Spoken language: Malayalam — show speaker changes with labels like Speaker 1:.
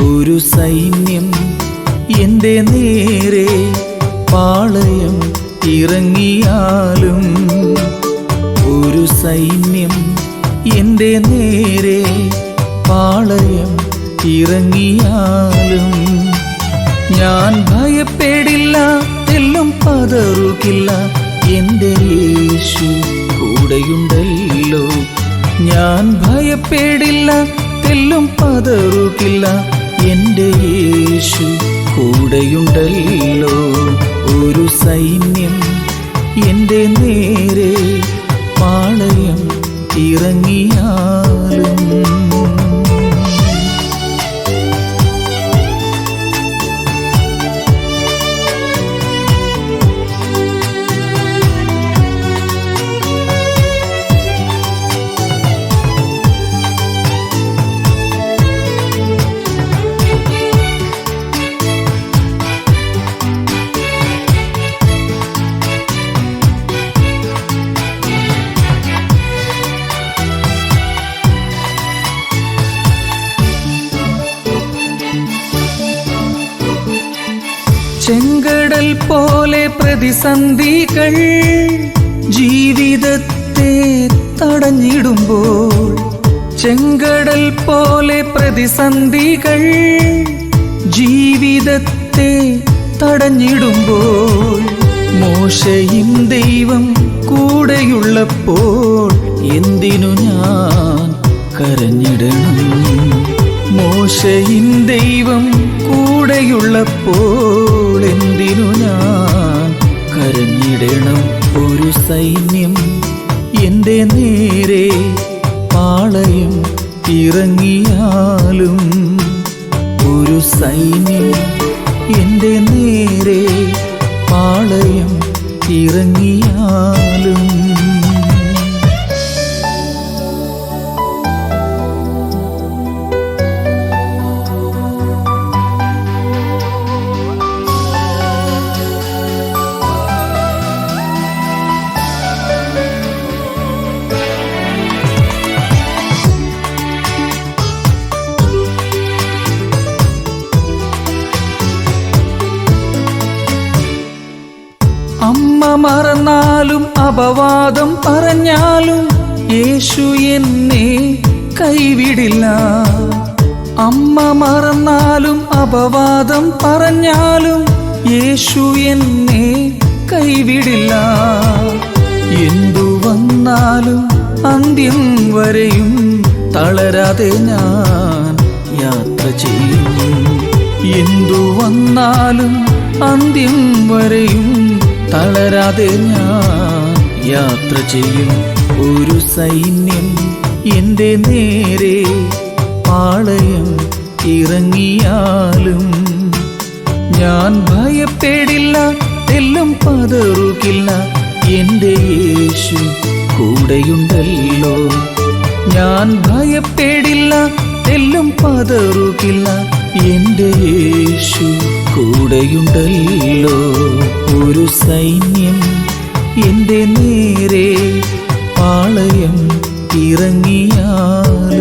Speaker 1: ഒരു സൈന്യം എൻ്റെ നേരെ പാളയം ഇറങ്ങിയാലും, ഒരു സൈന്യം എൻ്റെ നേരെ പാളയം ഇറങ്ങിയാലും, ഞാൻ ഭയപ്പെടില്ല, തെല്ലും പതറുകില്ല, എൻ്റെ യേശു കൂടെയുണ്ടല്ലോ. ഞാൻ ഭയപ്പെടില്ല, തെല്ലും പതറുകില്ല, എൻ്റെ യേശു കൂടെയുണ്ടല്ലോ. ഒരു സൈന്യം എൻ്റെ നേരെ പാളയം ഇറങ്ങിയാലും. ചെങ്കടൽ പോലെ പ്രതിസന്ധികൾ ജീവിതത്തെ തടഞ്ഞിടുമ്പോൾ, ചെങ്കടൽ പോലെ പ്രതിസന്ധികൾ ജീവിതത്തെ തടഞ്ഞിടുമ്പോൾ, മോശയും ദൈവം കൂടെയുള്ളപ്പോൾ എന്തിനു ഞാൻ കരഞ്ഞിടണം? മോശയും ദൈവം കൂടെയുള്ളപ്പോൾ എന്തിനു ഞാൻ കരഞ്ഞിടണം? ഒരു സൈന്യം എൻ്റെ നേരെ പാളയം ഇറങ്ങിയാലും, ഒരു സൈന്യം എൻ്റെ നേരെ പാളയം ഇറങ്ങിയാലും. അമ്മ മറന്നാലും അപവാദം പറഞ്ഞാലും യേശു എന്നെ കൈവിടില്ല. അമ്മ മറന്നാലും അപവാദം പറഞ്ഞാലും യേശു എന്നെ കൈവിടില്ല. എന്തു വന്നാലും അന്ത്യം വരെയും തളരാതെ ഞാൻ യാത്ര ചെയ്യും. എന്തു വന്നാലും അന്ത്യം വരെയും തളരാതെ ഞാൻ യാത്ര ചെയ്യും. ഒരു സൈന്യം എൻ്റെ നേരെ പാളയം ഇറങ്ങിയാലും, ഞാൻ ഭയപ്പെടില്ല, തെല്ലും പതറുകില്ല, എൻ്റെ യേശു കൂടെയുണ്ടല്ലോ. ഞാൻ ഭയപ്പെടില്ല, തെല്ലും പതറുകില്ല, എൻ്റെ യേശു കൂടെയുണ്ടല്ലോ. ഒരു സൈന്യം എൻ്റെ നേരെ പാളയം ഇറങ്ങിയാലും.